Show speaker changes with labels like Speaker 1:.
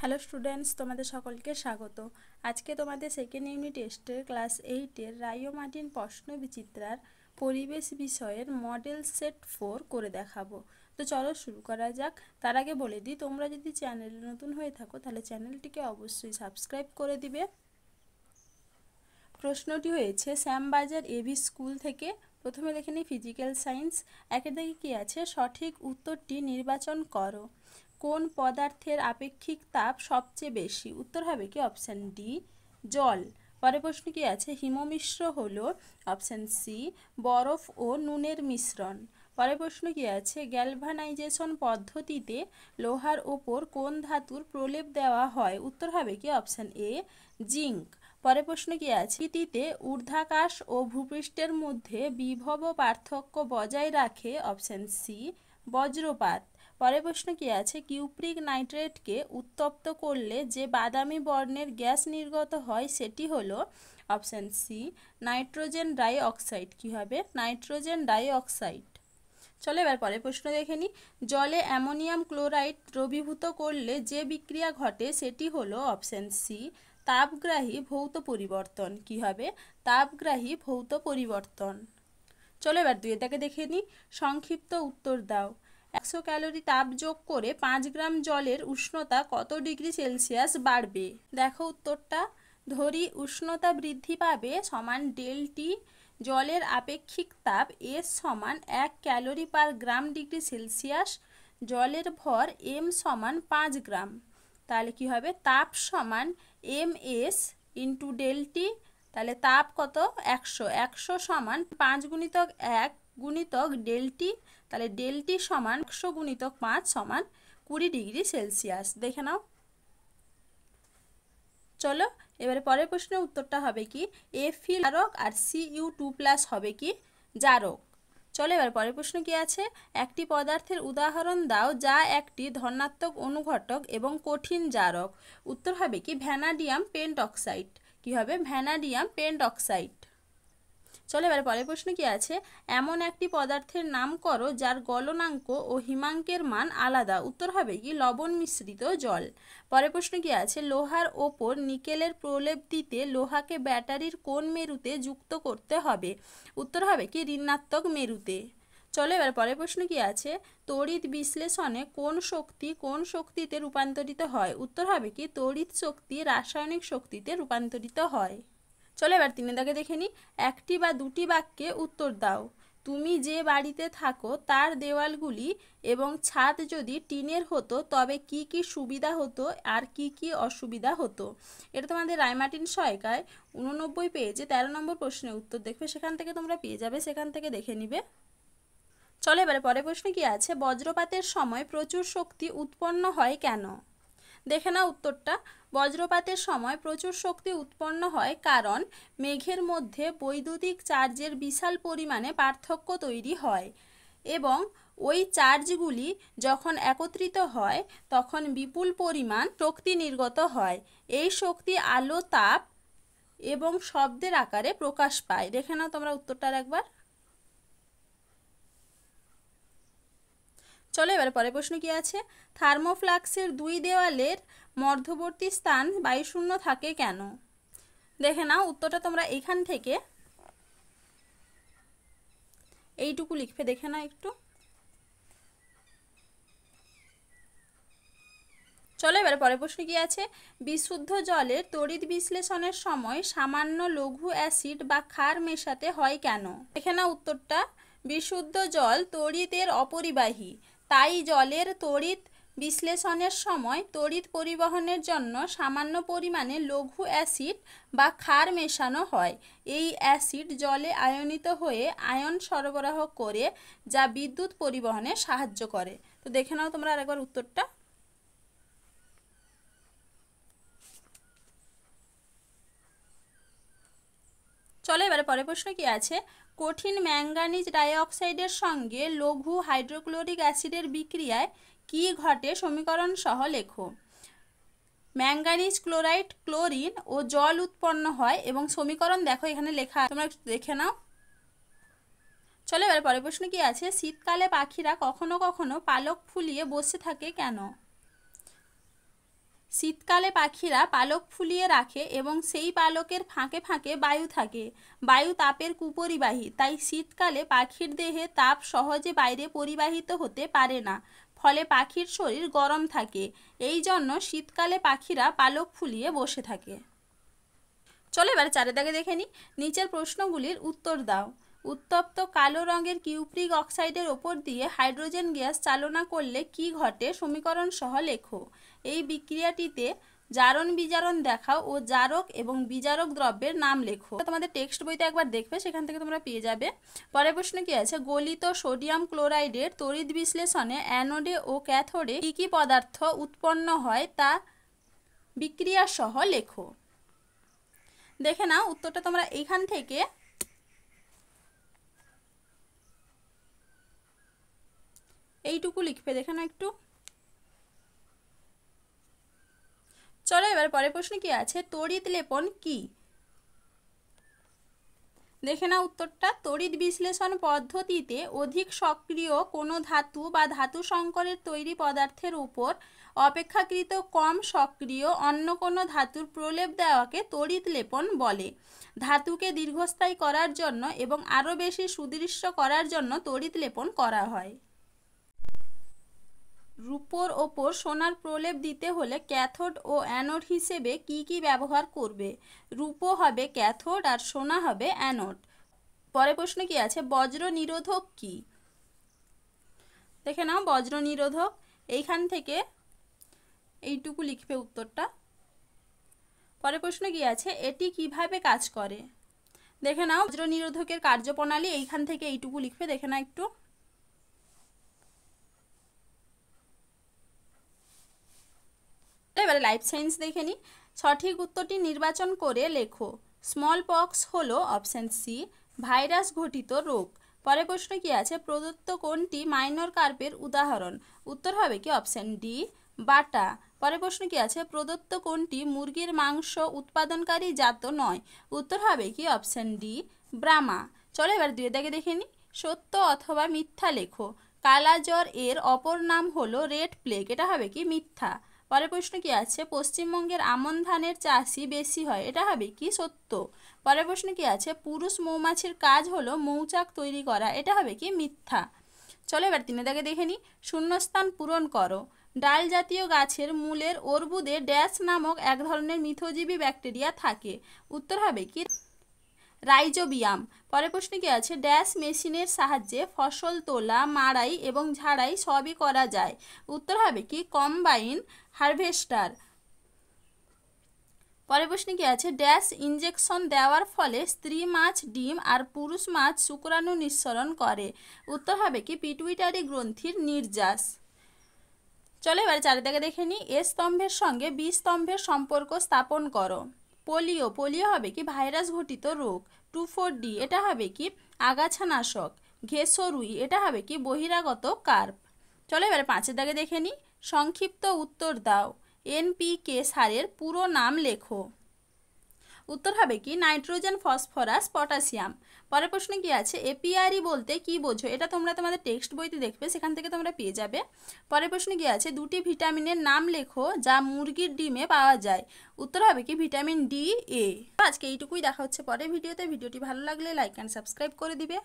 Speaker 1: Hello students, তোমাদের সকলকে স্বাগত। আজকে তোমাদের সেকেন্ড ইউনিট টেস্টের ক্লাস 8-এর রায় ও মার্টিন প্রশ্ন বিচিত্রার পরিবেশ বিষয়ের মডেল সেট 4 করে দেখাবো। তো চলো শুরু করা যাক। তার আগে বলে দিই, তোমরা যদি চ্যানেলে নতুন হয়ে থাকো তাহলে চ্যানেলটিকে অবশ্যই সাবস্ক্রাইব করে দিবে। প্রশ্নটি হয়েছে শ্যামবাজার এবি স্কুল থেকে। প্রথমে দেখে নিই ফিজিক্যাল সায়েন্স। একের দিকে কী আছে, সঠিক উত্তরটি নির্বাচন করো। কোন পদার্থের আপেক্ষিক তাপ সবচেয়ে বেশি? উত্তর হবে কি অপশান ডি, জল। পরের প্রশ্ন কি আছে, হিমমিশ্র হলো অপশান সি বরফ ও নুনের মিশ্রণ। পরের প্রশ্ন কি আছে, গ্যালভানাইজেশন পদ্ধতিতে লোহার ওপর কোন ধাতুর প্রলেপ দেওয়া হয়? উত্তর হবে কি অপশান এ জিঙ্ক। পরের প্রশ্ন কি আছে, প্রকৃতিতে ঊর্ধ্বাকাশ ও ভূপৃষ্ঠের মধ্যে বিভব পার্থক্য বজায় রাখে? অপশান সি বজ্রপাত। পরের প্রশ্ন কি আছে, কিউপ্রিক নাইট্রেটকে উত্তপ্ত করলে যে বাদামি বর্ণের গ্যাস নির্গত হয় সেটি হলো option C nitrogen die oxide. কী হবে? Nitrogen die oxide. চলো এবার পরের প্রশ্ন দেখে নিই। জলে অ্যামোনিয়াম ক্লোরাইড দ্রবীভূত করলে যে বিক্রিয়া ঘটে সেটি হলো অপশান সি তাপগ্রাহী ভৌত পরিবর্তন। কী হবে? তাপগ্রাহী ভৌত পরিবর্তন। চলো এবার দুইটাকে দেখে নিই। সংক্ষিপ্ত উত্তর দাও। 100 ক্যালোরি তাপ যোগ করে 5 গ্রাম জলের উষ্ণতা কত ডিগ্রি সেলসিয়াস বাড়বে? দেখো উত্তরটা। ধরি উষ্ণতা বৃদ্ধি পাবে সমান ডেলটি, জলের আপেক্ষিক তাপ এস সমান 1 ক্যালোরি পার গ্রাম ডিগ্রি সেলসিয়াস, জলের ভর এম সমান 5 গ্রাম। তাহলে কি হবে? তাপ সমান এম এস ইন্টু ডেলটি। তাহলে তাপ কত? 100। 100 সমান 5 গুণিতক 1 গুণিতক ডেলটি। তাহলে ডেলটি সমান 100 গুণিতক 5 সমান 20 ডিগ্রি সেলসিয়াস। দেখে নাও। চলো এবারে পরের প্রশ্নের উত্তরটা হবে কি, এফি জারক আর Cu2+ হবে কি জারক। চলো এবার পরের প্রশ্ন কি আছে, একটি পদার্থের উদাহরণ দাও যা একটি ধনাত্মক অনুঘটক এবং কঠিন জারক। উত্তর হবে কি ভ্যানাডিয়াম পেন্টঅক্সাইড। কি হবে? ভ্যানাডিয়াম পেন্টঅক্সাইড। চলো এবার পরের প্রশ্ন কি আছে, এমন একটি পদার্থের নাম করো যার গলনাঙ্ক ও হিমাঙ্কের মান আলাদা। উত্তর হবে কি লবণ মিশ্রিত জল। পরের প্রশ্ন কি আছে, লোহার ওপর নিকেলের প্রলেপ দিতে লোহাকে ব্যাটারির কোন মেরুতে যুক্ত করতে হবে? উত্তর হবে কি ঋণাত্মক মেরুতে। চলো এবার পরের প্রশ্ন কি আছে, তড়িৎ বিশ্লেষণে কোন শক্তি কোন শক্তিতে রূপান্তরিত হয়? উত্তর হবে কি তড়িৎ শক্তি রাসায়নিক শক্তিতে রূপান্তরিত হয়। চলো এবার 3 দাগে দেখে নিই। একটি বা দুটি বাক্যে উত্তর দাও। তুমি যে বাড়িতে থাকো তার দেওয়ালগুলি এবং ছাদ যদি টিনের হতো তবে কি কি সুবিধা হতো আর কি কি অসুবিধা হতো? এটা তোমাদের রায় মার্টিন সহায়িকায় 89 পেজে 13 নম্বর প্রশ্নের উত্তর দেখবে, সেখান থেকে তোমরা পেয়ে যাবে, সেখান থেকে দেখে নিবে। চলো এবারে পরের প্রশ্ন কি আছে, বজ্রপাতের সময় প্রচুর শক্তি উৎপন্ন হয় কেন? দেখে নাও উত্তরটা। বজ্রপাতের সময় প্রচুর শক্তি উৎপন্ন হয় কারণ মেঘের মধ্যে বৈদ্যুতিক চার্জের বিশাল পরিমাণে পার্থক্য তৈরি হয় এবং ওই চার্জগুলি যখন একত্রিত হয় তখন বিপুল পরিমাণ শক্তি নির্গত হয়। এই শক্তি আলো, তাপ এবং শব্দের আকারে প্রকাশ পায়। দেখে নাও তোমরা উত্তরটার একবার। চলো এবারে পরের প্রশ্ন কি আছে, থার্মোফ্লাক্সের দুই দেওয়ালের মধ্যবর্তী স্থান বায়ুশূন্য থাকে কেন? দেখে নাও উত্তরটা তোমরা এখান থেকে এইটুকু লিখবে, দেখে নাও একটু। চলো এবারে পরের প্রশ্ন কি আছে, বিশুদ্ধ জলের তড়িৎ বিশ্লেষণের সময় সামান্য লঘু অ্যাসিড বা ক্ষার মেশাতে হয় কেন? দেখে নাও উত্তরটা। বিশুদ্ধ জল তড়িতের অপরিবাহী, তাই জলের তড়িৎ বিশ্লেষণের সময় তড়িৎ পরিবহনের জন্য সামান্য পরিমাণে লঘু অ্যাসিড বা ক্ষার মেশানো হয়। এই অ্যাসিড জলে আয়নিত হয়ে আয়ন সরবরাহ করে যা বিদ্যুৎ পরিবহনে সাহায্য করে। তো দেখে নাও তোমরা আরেকবার উত্তরটা। চলো এবারে পরের প্রশ্ন কি আছে, কঠিন ম্যাঙ্গানিজ ডাইঅক্সাইডের সঙ্গে লঘু হাইড্রোক্লোরিক অ্যাসিডের বিক্রিয়ায় কি ঘটে সমীকরণ সহ লেখো। ম্যাঙ্গানিজ ক্লোরাইড ক্লোরিন ও জল উৎপন্ন হয় এবং সমীকরণ দেখো এখানে লেখা, তোমরা একটু দেখে নাও। চলো এবারে পরের প্রশ্ন কি আছে, শীতকালে পাখিরা কখনো কখনো পালক ফুলিয়ে বসে থাকে কেন? শীতকালে পাখিরা পালক ফুলিয়ে রাখে এবং সেই পালকের ফাঁকে ফাঁকে বায়ু থাকে। বায়ু তাপের কুপরিবাহী, তাই শীতকালে পাখির দেহে তাপ সহজে বাইরে পরিবাহিত হতে পারে না, ফলে পাখির শরীর গরম থাকে। এই জন্য শীতকালে পাখিরা পালক ফুলিয়ে বসে থাকে। চলো এবার চারের দাগে দেখে নিই। নিচের প্রশ্নগুলির উত্তর দাও। উত্তপ্ত কালো রঙের কিউপ্রিক অক্সাইডের ওপর দিয়ে হাইড্রোজেন গ্যাস চালনা করলে কি ঘটে সমীকরণ সহ লেখো। এই বিক্রিয়াটিতে জারণ বিজারণ দেখাও ও জারক এবং বিজারক দ্রব্যের নাম লেখো। তোমাদের টেক্সট বইতে একবার দেখবে, সেখান থেকে তোমরা পেয়ে যাবে। পরের প্রশ্ন কি আছে, গলিত সোডিয়াম ক্লোরাইডের তড়িৎ বিশ্লেষণে অ্যানোডে ও ক্যাথোডে কী কী পদার্থ উৎপন্ন হয় তা বিক্রিয়া সহ লেখো। দেখে নাও উত্তরটা তোমরা এইখান থেকে এইটুকু লিখবে, দেখে নাও একটু। চলো এবার পরের প্রশ্ন কি আছে, তড়িৎ লেপন কি। দেখে নাও উত্তরটা, তড়িৎ বিশ্লেষণ পদ্ধতিতে অধিক সক্রিয় কোনো ধাতু বা ধাতু সংকরের তৈরি পদার্থের উপর অপেক্ষাকৃত কম সক্রিয় অন্য কোনো ধাতুর প্রলেপ দেওয়াকে তড়িৎ লেপন বলে। ধাতুকে দীর্ঘস্থায়ী করার জন্য এবং আরও বেশি সুদৃশ্য করার জন্য তড়িৎ লেপন করা হয়। রূপোর ওপর সোনার প্রলেপ দিতে হলে ক্যাথোড ও অ্যানোড হিসেবে কি কি ব্যবহার করবে। রূপো হবে ক্যাথোড আর সোনা হবে অ্যানোড। পরের প্রশ্ন কি আছে, বজ্র নিরোধক কি। দেখে নাও বজ্র নিরোধক, এইখান থেকে এইটুকু লিখবে উত্তরটা। পরের প্রশ্ন কি আছে, এটি কিভাবে কাজ করে। দেখে নাও বজ্র নিরোধকের কার্যপ্রণালী, এইখান থেকে এইটুকু লিখবে, দেখে নাও একটু। এবারে লাইফ সায়েন্স দেখে নিই। সঠিক উত্তরটি নির্বাচন করে লেখো। স্মল পক্স হলো অপশান সি ভাইরাস ঘটিত রোগ। পরের প্রশ্ন কি আছে, প্রদত্ত কোনটি মাইনর কার্পের উদাহরণ। উত্তর হবে কি অপশান ডি বাটা। পরের প্রশ্ন কি আছে, প্রদত্ত কোনটি মুরগির মাংস উৎপাদনকারী জাত নয়। উত্তর হবে কি অপশান ডি ব্রাহ্মা। চলো এবার দুই দাগে দেখে নিই। সত্য অথবা মিথ্যা লেখো। কালাজ্বর এর অপর নাম হলো রেড প্লেগ, এটা হবে কি মিথ্যা। পরের প্রশ্ন কি আছে, পশ্চিমবঙ্গের আমন ধানের চাষই বেশি হয়, এটা হবে কি সত্য। পরের প্রশ্ন কি আছে, পুরুষ মৌমাছির কাজ হলো মৌচাক তৈরি করা, এটা হবে কি মিথ্যা। চলো এবার তিনে দাগে দেখে নিই। শূন্যস্থান পূরণ করো। ডাল জাতীয় গাছের মূলের অর্বুদে ড্যাশ নামক এক ধরনের মিথজীবী ব্যাকটেরিয়া থাকে। উত্তর হবে কি রাইজোবিয়াম। পরের প্রশ্ন কি আছে, ড্যাশ মেশিনের সাহায্যে ফসল তোলা মাড়াই এবং ঝাড়াই সবই করা যায়। উত্তর হবে কি কম্বাইন হারভেস্টার। পরের প্রশ্ন কি আছে, ড্যাশ ইনজেকশন দেওয়ার ফলে স্ত্রী মাছ ডিম আর পুরুষ মাছ শুক্রাণু নিঃসরণ করে। উত্তর হবে কি পিটুইটারি গ্রন্থির নির্যাস। চলো এবার চারিদিকে দেখে নিই। এ স্তম্ভের সঙ্গে বি স্তম্ভের সম্পর্ক স্থাপন করো। পোলিও, পোলিও হবে কি ভাইরাস ঘটিত রোগ। 2,4-D এটা হবে কি আগাছানাশক। ঘেসরুই এটা হবে কি বহিরাগত কার্প। চলো এবারে পাঁচের দাগে দেখে নিই। সংক্ষিপ্ত উত্তর দাও। NPK সারের পুরো নাম লেখো। উত্তর হবে কি নাইট্রোজেন ফসফরাস পটাশিয়াম। পরের প্রশ্ন কি আছে, এপিআরই বলতে কি বোঝো। এটা তোমরা তোমাদের টেক্সট বইতে দেখবে, সেখান থেকে তোমরা পেয়ে যাবে। পরের প্রশ্ন কি আছে, দুটি ভিটামিনের নাম লেখো যা মুরগির ডিমে পাওয়া যায়। উত্তর হবে কি ভিটামিন ডি এ। আজকে এইটুকুই, দেখা হচ্ছে পরের ভিডিওতে। ভিডিওটি ভালো লাগলে লাইক অ্যান্ড সাবস্ক্রাইব করে দিবে।